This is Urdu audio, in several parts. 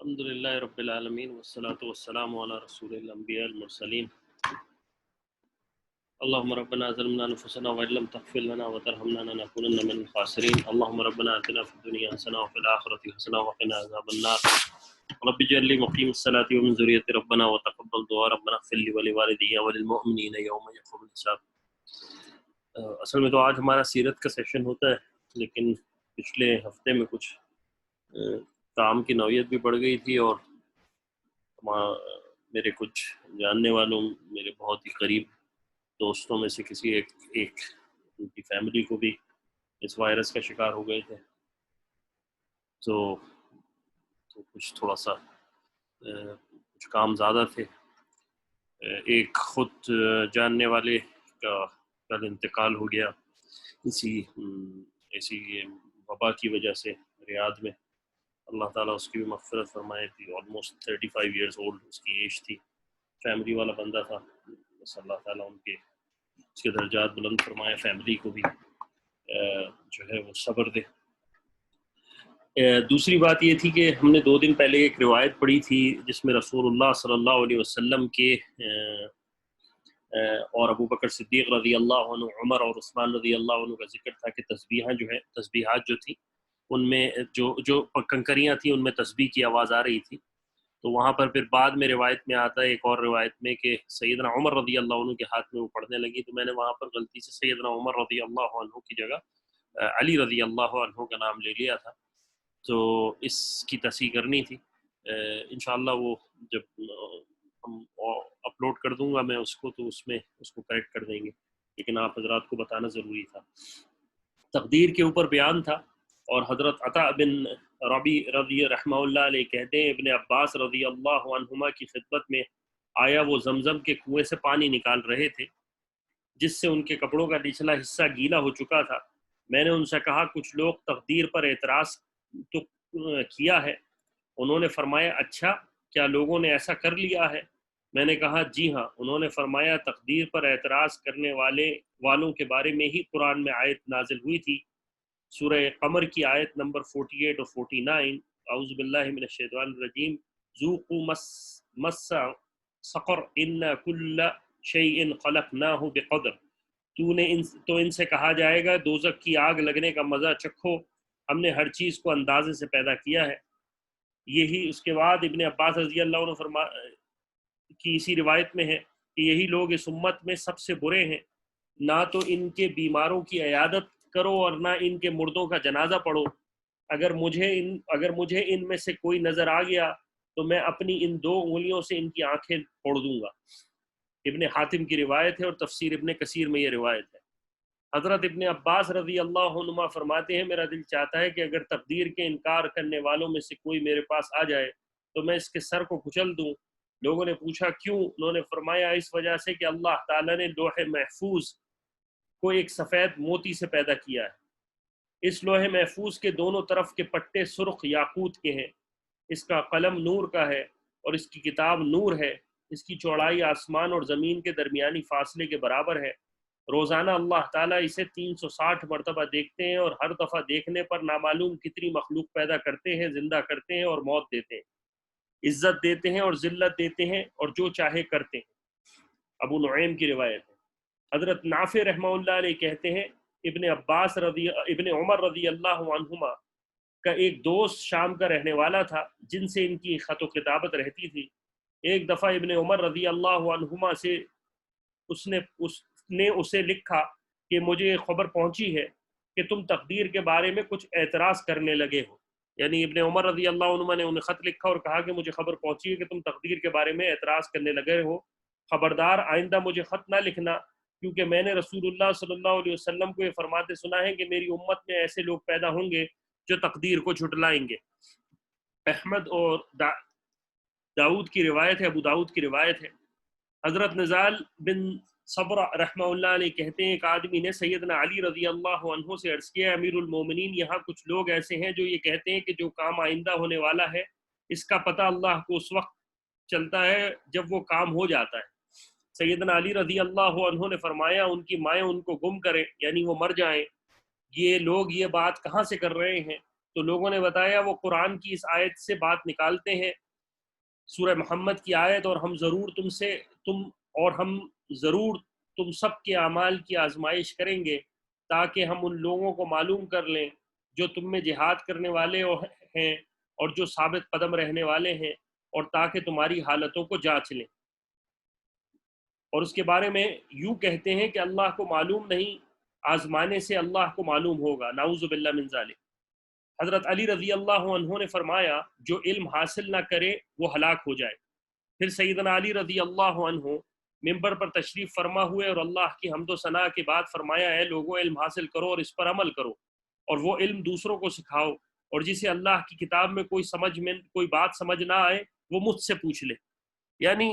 الحمدللہ رب العالمین والصلاة والسلام علی رسول الانبیاء المرسلین اللهم ربنا ظلمنا انفسنا وان لم تغفر لنا وترحمنا لنكونن من الخاسرين اللهم ربنا آتنا في الدنيا حسنة وفي الآخرة حسنة وقنا عذاب النار رب اجعل لي مقيم الصلاة ومن ذريتي ربنا وتقبل دعاء ربنا اغفر لي ولوالدي وللمؤمنين يوم يقوم الحساب۔ اصل میں تو آج ہمارا سیرت کا سیشن ہوتا ہے، لیکن پچھلے ہفتے میں کچھ کام کی نوعیت بھی بڑھ گئی تھی، اور میرے کچھ جاننے والوں، میرے بہت ہی قریب دوستوں میں سے کسی ایک ان کی فیملی کو بھی اس وائرس کا شکار ہو گئے تھے، تو کچھ تھوڑا سا کچھ کام زیادہ تھے۔ ایک خود جاننے والے کا کل انتقال ہو گیا اسی وبا کی وجہ سے ریاض میں۔ اللہ تعالیٰ اس کی بھی مغفرت فرمائے تھی، آلموسٹ 35 ایئرز اولڈ اس کی ایج تھی، فیملی والا بندہ تھا۔ بس اللہ تعالیٰ اس کے درجات بلند فرمائے، فیملی کو بھی جو ہے وہ صبر دے۔ دوسری بات یہ تھی کہ ہم نے 2 دن پہلے ایک روایت پڑھی تھی جس میں رسول اللہ صلی اللہ علیہ وسلم کے اور ابو بکر صدیق رضی اللہ عنہ، عمر اور عثمان رضی اللہ عنہ کا ذکر تھا کہ تسبیحات جو تھی ان میں جو کنکریاں تھیں ان میں تسبیح کی آواز آ رہی تھی۔ تو وہاں پر پھر بعد میں روایت میں آتا ہے، ایک اور روایت میں، کہ سیدنا عمر رضی اللہ عنہ کے ہاتھ میں وہ پڑھنے لگی، تو میں نے وہاں پر غلطی سے سیدنا عمر رضی اللہ عنہ کی جگہ علی رضی اللہ عنہ کا نام لے لیا تھا، تو اس کی تصحیح کرنی تھی۔ انشاءاللہ وہ جب ہم اپلوڈ کر دوں گا میں اس کو، تو اس میں اس کو کریکٹ کر دیں گے، لیکن آپ حضرات کو بتانا ضروری تھا۔ تقدیر کے اوپر بیان تھا، اور حضرت عطا بن ربی رضی رحمہ اللہ علیہ کہتے ہیں ابن عباس رضی اللہ عنہما کی خدمت میں آیا، وہ زمزم کے کنویں سے پانی نکال رہے تھے جس سے ان کے کپڑوں کا نچلا حصہ گیلا ہو چکا تھا۔ میں نے ان سے کہا کچھ لوگ تقدیر پر اعتراض تو کیا ہے؟ انہوں نے فرمایا اچھا، کیا لوگوں نے ایسا کر لیا ہے؟ میں نے کہا جی ہاں۔ انہوں نے فرمایا تقدیر پر اعتراض کرنے والوں کے بارے میں ہی قرآن میں آیت نازل ہوئی تھی، سورہ قمر کی آیت نمبر 48 اور 49، اعوذ باللہ من الشیطان الرجیم، ذوقوا مس سقر ان کل شیء خلقناہ بقدر۔ تو ان سے کہا جائے گا دوزخ کی آگ لگنے کا مزہ چکھو، ہم نے ہر چیز کو اندازے سے پیدا کیا ہے۔ یہی اس کے بعد ابن عباس رضی اللہ عنہ کی اسی روایت میں ہے کہ یہی لوگ اس امت میں سب سے برے ہیں، نہ تو ان کے بیماروں کی عیادت کرو اور نہ ان کے مردوں کا جنازہ پڑھو۔ اگر مجھے ان میں سے کوئی نظر آ گیا تو میں اپنی ان 2 انگلیوں سے ان کی آنکھیں پھوڑ دوں گا۔ ابن حاتم کی روایت ہے، اور تفسیر ابن کثیر میں یہ روایت ہے۔ حضرت ابن عباس رضی اللہ عنہما فرماتے ہیں میرا دل چاہتا ہے کہ اگر تقدیر کے انکار کرنے والوں میں سے کوئی میرے پاس آ جائے تو میں اس کے سر کو کچل دوں۔ لوگوں نے پوچھا کیوں؟ انہوں نے فرمایا اس وجہ سے کہ اللہ تعالیٰ نے لوح محفوظ کو ایک سفید موتی سے پیدا کیا ہے۔ اس لوح محفوظ کے دونوں طرف کے پٹے سرخ یاقوت کے ہیں، اس کا قلم نور کا ہے اور اس کی کتاب نور ہے، اس کی چوڑائی آسمان اور زمین کے درمیانی فاصلے کے برابر ہے۔ روزانہ اللہ تعالیٰ اسے 360 مرتبہ دیکھتے ہیں، اور ہر دفعہ دیکھنے پر نامعلوم کتنی مخلوق پیدا کرتے ہیں، زندہ کرتے ہیں اور موت دیتے ہیں، عزت دیتے ہیں اور ذلت دیتے ہیں، اور جو چاہے کرتے ہیں۔ ابو نعیم کی روایت ہے۔ حضرت نافع رحمہ اللہ علیہ کہتے ہیں ابن عمر رضی اللہ عنہما کا ایک دوست شام کا رہنے والا تھا جن سے ان کی خط و کتابت رہتی تھی۔ ایک دفعہ ابن عمر رضی اللہ عنہما سے اس نے اسے لکھا کہ مجھے خبر پہنچی ہے کہ تم تقدیر کے بارے میں کچھ اعتراض کرنے لگے ہو۔ یعنی ابن عمر رضی اللہ عنہ نے انہیں خط لکھا اور کہا کہ مجھے خبر پہنچی ہے کہ تم تقدیر کے بارے میں اعتراض کرنے لگے ہو، خبردار آئندہ مجھے خط نہ لکھنا، کیونکہ میں نے رسول اللہ صلی اللہ علیہ وسلم کو یہ فرماتے سنا ہے کہ میری امت میں ایسے لوگ پیدا ہوں گے جو تقدیر کو جھٹلائیں گے۔ احمد اور داؤد کی روایت ہے، ابو داؤد کی روایت ہے۔ حضرت نزال بن صبر رحمہ اللہ علیہ کہتے ہیں ایک آدمی نے سیدنا علی رضی اللہ عنہ سے عرض کیا امیر المومنین، یہاں کچھ لوگ ایسے ہیں جو یہ کہتے ہیں کہ جو کام آئندہ ہونے والا ہے اس کا پتہ اللہ کو اس وقت چلتا ہے جب وہ کام ہو جاتا ہے۔ سیدنا علی رضی اللہ عنہ نے فرمایا ان کی مائیں ان کو گم کریں، یعنی وہ مر جائیں، یہ لوگ یہ بات کہاں سے کر رہے ہیں؟ تو لوگوں نے بتایا وہ قرآن کی اس آیت سے بات نکالتے ہیں، سورہ محمد کی آیت، اور ہم ضرور تم سب کے اعمال کی آزمائش کریں گے تاکہ ہم ان لوگوں کو معلوم کر لیں جو تم میں جہاد کرنے والے ہیں اور جو ثابت قدم رہنے والے ہیں، اور تاکہ تمہاری حالتوں کو جانچ لیں۔ اور اس کے بارے میں یوں کہتے ہیں کہ اللہ کو معلوم نہیں، آزمانے سے اللہ کو معلوم ہوگا، نعوذ باللہ من ذالک۔ حضرت علی رضی اللہ عنہ نے فرمایا جو علم حاصل نہ کرے وہ ہلاک ہو جائے۔ پھر سیدنا علی رضی اللہ عنہ ممبر پر تشریف فرما ہوئے اور اللہ کی حمد و ثنا کے بعد فرمایا، اے لوگوں، علم حاصل کرو اور اس پر عمل کرو، اور وہ علم دوسروں کو سکھاؤ، اور جسے اللہ کی کتاب میں کوئی بات سمجھ نہ آئے وہ مجھ سے پوچھ لے۔ یعنی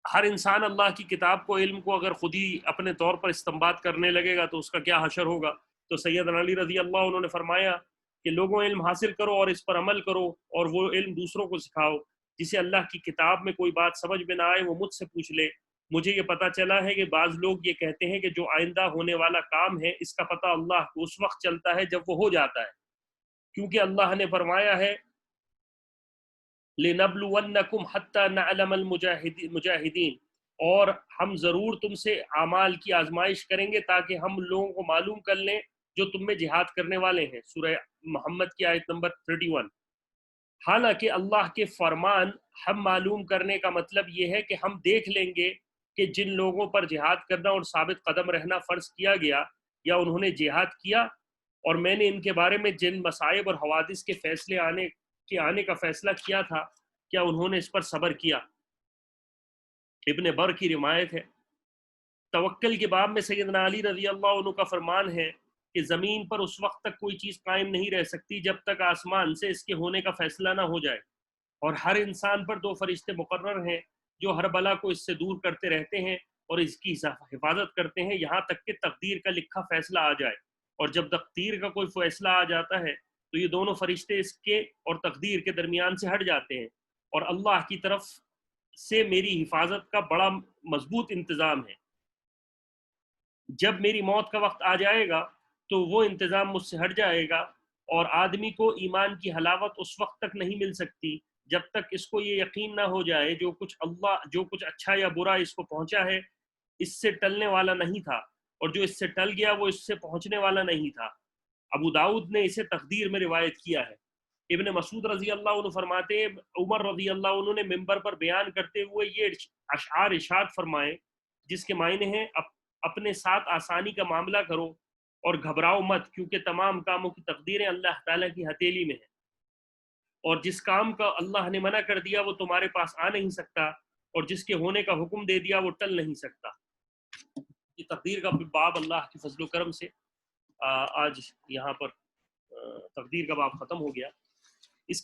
ہر انسان اللہ کی کتاب کو، علم کو اگر خود ہی اپنے طور پر استنباط کرنے لگے گا تو اس کا کیا حشر ہوگا۔ تو سیدنا علی رضی اللہ عنہ نے فرمایا کہ لوگوں، علم حاصل کرو اور اس پر عمل کرو، اور وہ علم دوسروں کو سکھاؤ، جسے اللہ کی کتاب میں کوئی بات سمجھ میں نہ آئے وہ مجھ سے پوچھ لے۔ مجھے یہ پتہ چلا ہے کہ بعض لوگ یہ کہتے ہیں کہ جو آئندہ ہونے والا کام ہے اس کا پتہ اللہ کو اس وقت چلتا ہے جب وہ ہو جاتا ہے، کیونکہ اللہ نے فرمایا ہے لِنَبْلُوَنَّكُمْ حَتَّى نَعْلَمَ الْمُجَاهِدِينَ، اور ہم ضرور تم سے اعمال کی آزمائش کریں گے تاکہ ہم لوگوں کو معلوم کر لیں جو تم میں جہاد کرنے والے ہیں، سورہ محمد کی آیت نمبر 31۔ حالانکہ اللہ کے فرمان ہم معلوم کرنے کا مطلب یہ ہے کہ ہم دیکھ لیں گے کہ جن لوگوں پر جہاد کرنا اور ثابت قدم رہنا فرض کیا گیا یا انہوں نے جہاد کیا، اور میں نے ان کے بارے میں جن مصائب اور حوادث کے آنے کا فیصلہ کیا تھا، کیا انہوں نے اس پر صبر کیا۔ ابن بر کی روایت ہے۔ توکل کے باب میں سیدنا علی رضی اللہ عنہ کا فرمان ہے کہ زمین پر اس وقت تک کوئی چیز قائم نہیں رہ سکتی جب تک آسمان سے اس کے ہونے کا فیصلہ نہ ہو جائے، اور ہر انسان پر 2 فرشتے مقرر ہیں جو ہر بلا کو اس سے دور کرتے رہتے ہیں اور اس کی حفاظت کرتے ہیں یہاں تک کہ تقدیر کا لکھا فیصلہ آ جائے، اور جب تقدیر کا کوئی فیصلہ آ جاتا ہے تو یہ دونوں فرشتے اس کے اور تقدیر کے درمیان سے ہٹ جاتے ہیں، اور اللہ کی طرف سے میری حفاظت کا بڑا مضبوط انتظام ہے۔ جب میری موت کا وقت آ جائے گا تو وہ انتظام مجھ سے ہٹ جائے گا، اور آدمی کو ایمان کی حلاوت اس وقت تک نہیں مل سکتی جب تک اس کو یہ یقین نہ ہو جائے جو کچھ اچھا یا برا اس کو پہنچا ہے اس سے ٹلنے والا نہیں تھا، اور جو اس سے ٹل گیا وہ اس سے پہنچنے والا نہیں تھا۔ ابو داؤد نے اسے تقدیر میں روایت کیا ہے۔ ابن مسعود رضی اللہ عنہ فرماتے ہیں عمر رضی اللہ عنہ نے ممبر پر بیان کرتے ہوئے یہ اشعار ارشاد فرمائے جس کے معنی ہیں اپنے ساتھ آسانی کا معاملہ کرو اور گھبراؤ مت، کیونکہ تمام کاموں کی تقدیریں اللہ تعالیٰ کی ہتھیلی میں ہیں، اور جس کام کا اللہ نے منع کر دیا وہ تمہارے پاس آ نہیں سکتا، اور جس کے ہونے کا حکم دے دیا وہ ٹل نہیں سکتا۔ یہ تقدیر کا باب اللہ کی فضل و کرم سے آج یہاں پر تقدیر کا باب ختم ہو گیا۔ اس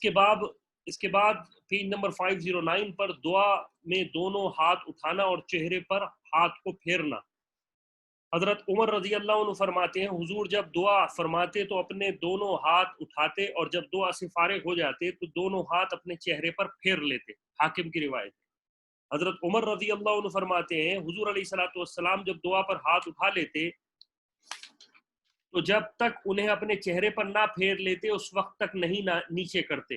کے بعد پیج نمبر 509 پر دعا میں دونوں ہاتھ اٹھانا اور چہرے پر ہاتھ کو پھیرنا۔ حضرت عمر رضی اللہ عنہ فرماتے ہیں حضور جب دعا فرماتے تو اپنے دونوں ہاتھ اٹھاتے، اور جب دعا سے فارغ ہو جاتے تو دونوں ہاتھ اپنے چہرے پر پھیر لیتے، حاکم کی روایت ہے۔ حضرت عمر رضی اللہ عنہ فرماتے ہیں حضور علیہ الصلوۃ والسلام جب دعا پر ہاتھ اٹھا لیتے تو جب تک انہیں اپنے چہرے پر نہ پھیر لیتے اس وقت تک نہیں نیچے کرتے،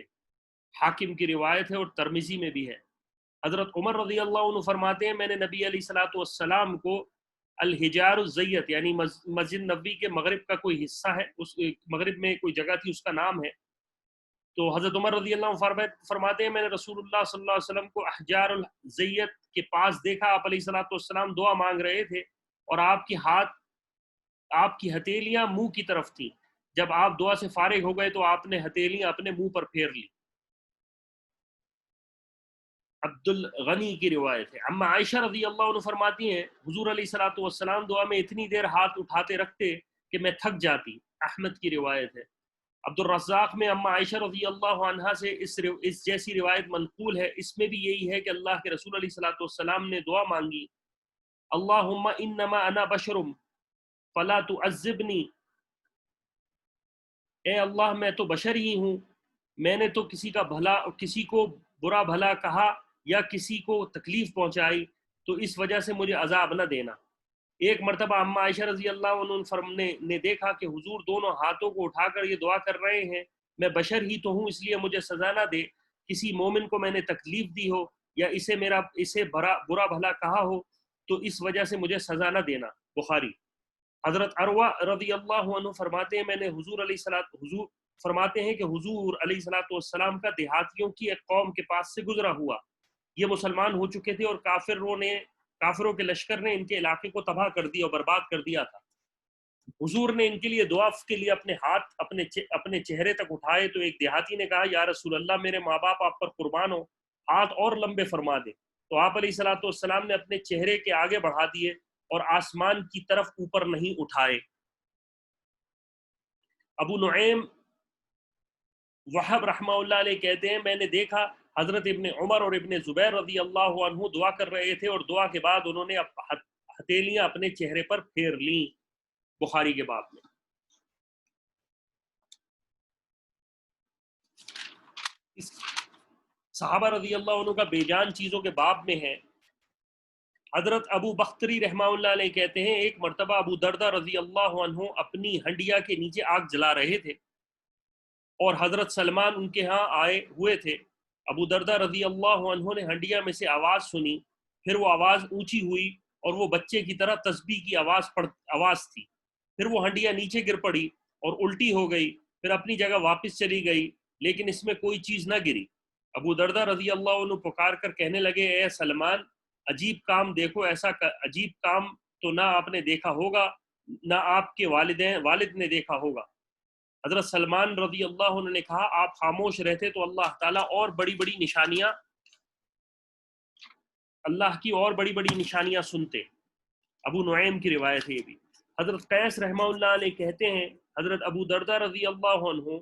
حاکم کی روایت ہے اور ترمذی میں بھی ہے۔ حضرت عمر رضی اللہ عنہ فرماتے ہیں میں نے نبی علیہ الصلوۃ والسلام کو الحجار الزیت یعنی مسجد نبوی کے مغرب کا کوئی حصہ ہے، اس مغرب میں کوئی جگہ تھی اس کا نام ہے، تو حضرت عمر رضی اللہ عنہ فرماتے ہیں میں نے رسول اللہ صلی اللہ علیہ وسلم کو احجار الزیت کے پاس دیکھا، آپ علیہ الصلوۃ والسلام دعا مانگ رہے تھے اور آپ کی ہتھیلیاں منہ کی طرف تھیں، جب آپ دعا سے فارغ ہو گئے تو آپ نے ہتھیلیاں اپنے منہ پر پھیر لی۔ عبد الغنی کی روایت ہے۔ اما عائشہ رضی اللہ عنہ فرماتی ہیں حضور علیہ الصلوۃ والسلام دعا میں اتنی دیر ہاتھ اٹھاتے رکھتے کہ میں تھک جاتی، احمد کی روایت ہے۔ عبد الرزاق میں اما عائشہ رضی اللہ عنہا سے اس جیسی روایت منقول ہے، اس میں بھی یہی ہے کہ اللہ کے رسول علیہ الصلوۃ والسلام نے دعا مانگی اللہم انما انا بشر فلا تعذبنی، اے اللہ میں تو بشر ہی ہوں، میں نے تو کسی کو برا بھلا کہا یا کسی کو تکلیف پہنچائی تو اس وجہ سے مجھے عذاب نہ دینا۔ ایک مرتبہ اما عائشہ رضی اللہ عنہ نے دیکھا کہ حضور دونوں ہاتھوں کو اٹھا کر یہ دعا کر رہے ہیں، میں بشر ہی تو ہوں اس لیے مجھے سزا نہ دے، کسی مومن کو میں نے تکلیف دی ہو یا اسے برا بھلا کہا ہو تو اس وجہ سے مجھے سزا نہ دینا۔ بخاری۔ حضرت عروہ رضی اللہ عنہ فرماتے ہیں حضور فرماتے ہیں کہ حضور علیہ الصلوۃ والسلام کا دیہاتیوں کی ایک قوم کے پاس سے گزرا ہوا، یہ مسلمان ہو چکے تھے اور کافروں کے لشکر نے ان کے علاقے کو تباہ کر دیا اور برباد کر دیا تھا۔ حضور نے ان کے لیے دعا کے لیے اپنے ہاتھ اپنے چہرے تک اٹھائے تو ایک دیہاتی نے کہا یا رسول اللہ میرے ماں باپ آپ پر قربان ہو، ہاتھ اور لمبے فرما دے۔ تو آپ علیہ الصلوۃ والسلام نے اپنے چہرے کے آگے بڑھا دیے اور آسمان کی طرف اوپر نہیں اٹھائے۔ ابو نعیم وہب رحمہ اللہ علیہ کہتے ہیں میں نے دیکھا حضرت ابن عمر اور ابن زبیر رضی اللہ عنہ دعا کر رہے تھے اور دعا کے بعد انہوں نے ہتھیلیاں اپنے چہرے پر پھیر لیں۔ بخاری کے باب میں۔ صحابہ رضی اللہ عنہ کا بے جان چیزوں کے باب میں ہے۔ حضرت ابو بختری رحمہ اللہ علیہ کہتے ہیں ایک مرتبہ ابو دردہ رضی اللہ عنہ اپنی ہنڈیا کے نیچے آگ جلا رہے تھے اور حضرت سلمان ان کے ہاں آئے ہوئے تھے۔ ابو دردہ رضی اللہ عنہ نے ہنڈیا میں سے آواز سنی، پھر وہ آواز اونچی ہوئی اور وہ بچے کی طرح تسبیح کی آواز تھی، پھر وہ ہنڈیا نیچے گر پڑی اور الٹی ہو گئی، پھر اپنی جگہ واپس چلی گئی لیکن اس میں کوئی چیز نہ گری۔ ابو دردہ رضی اللہ عنہ پکار کر کہنے لگے اے سلمان عجیب کام دیکھو، ایسا عجیب کام تو نہ آپ نے دیکھا ہوگا نہ آپ کے والد نے دیکھا ہوگا۔ حضرت سلمان رضی اللہ عنہ نے کہا آپ خاموش رہتے تو اللہ تعالیٰ اور بڑی بڑی نشانیاں سنتے۔ ابو نعیم کی روایت ہے یہ بھی۔ حضرت قیس رحمہ اللہ علیہ کہتے ہیں حضرت ابو دردہ رضی اللہ عنہ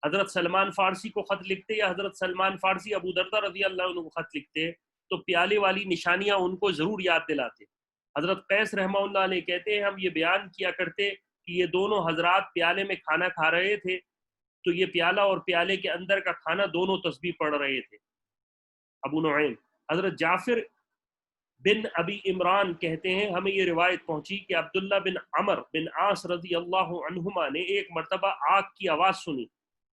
حضرت سلمان فارسی کو خط لکھتے یا حضرت سلمان فارسی ابو دردہ رضی اللہ عنہ کو خط لکھتے تو پیالے والی نشانیاں ان کو ضرور یاد دلاتے۔ حضرت قیس رحمہ اللہ علیہ کہتے ہیں ہم یہ بیان کیا کرتے کہ یہ دونوں حضرات پیالے میں کھانا کھا رہے تھے تو یہ پیالہ اور پیالے کے اندر کا کھانا دونوں تسبیح پڑھ رہے تھے۔ ابو نعیم۔ حضرت جعفر بن ابی عمران کہتے ہیں ہمیں یہ روایت پہنچی کہ عبداللہ بن عمر بن عاص رضی اللہ عنہما نے ایک مرتبہ آگ کی آواز سنی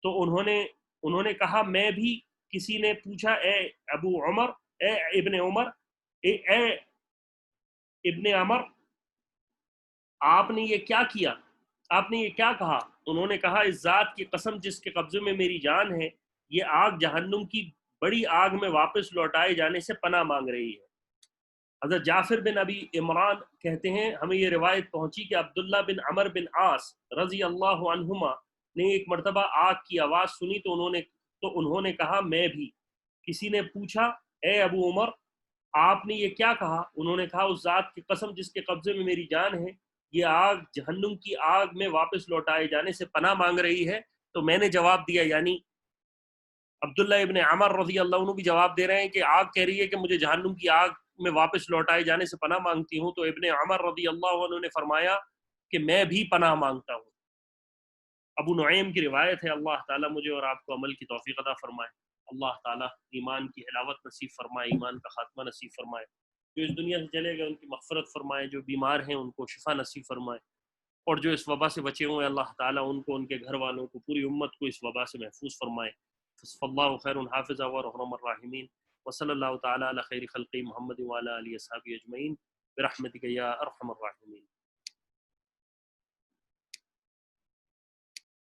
تو انہوں نے کہا میں بھی، کسی نے پوچھا اے ابن عمر آپ نے یہ کیا کیا، آپ نے یہ کیا کہا؟ انہوں نے کہا اس ذات کی قسم جس کے قبضے میں میری جان ہے، یہ آگ جہنم کی بڑی آگ میں واپس لوٹائے جانے سے پناہ مانگ رہی ہے۔ حضرت جعفر بن ابی عمران کہتے ہیں ہمیں یہ روایت پہنچی کہ عبداللہ بن عمر بن عاص رضی اللہ عنہما نے ایک مرتبہ آگ کی آواز سنی تو انہوں نے کہا میں بھی، کسی نے پوچھا اے ابو عمر آپ نے یہ کیا کہا؟ انہوں نے کہا اس ذات کی قسم جس کے قبضے میں میری جان ہے، یہ آگ جہنم کی آگ میں واپس لوٹائے جانے سے پناہ مانگ رہی ہے۔ تو میں نے جواب دیا، یعنی عبداللہ ابن عمر رضی اللہ عنہ بھی جواب دے رہے ہیں کہ آگ کہہ رہی ہے کہ مجھے جہنم کی آگ میں واپس لوٹائے جانے سے پناہ مانگتی ہوں، تو ابن عمر رضی اللہ عنہ نے فرمایا کہ میں بھی پناہ مانگتا ہوں۔ ابو نعیم کی روایت ہے۔ اللہ تعالیٰ مجھے اور آپ کو عمل کی توفیق عطا فرمائے، اللہ تعالیٰ ایمان کی حلاوت نصیب فرمائے، ایمان کا خاتمہ نصیب فرمائے، جو اس دنیا سے چلے گئے ان کی مغفرت فرمائے، جو بیمار ہیں ان کو شفا نصیب فرمائے، اور جو اس وبا سے بچے ہوئے اللہ تعالیٰ ان کو، ان کے گھر والوں کو، پوری امت کو اس وبا سے محفوظ فرمائے۔ فاللہ خیر حافظ وارحم الراحمین، وصلی اللہ تعالیٰ علی خیر خلقی محمد وعلی آلہ وصحبہ اجمعین برحمتک یا ارحم الراحمین۔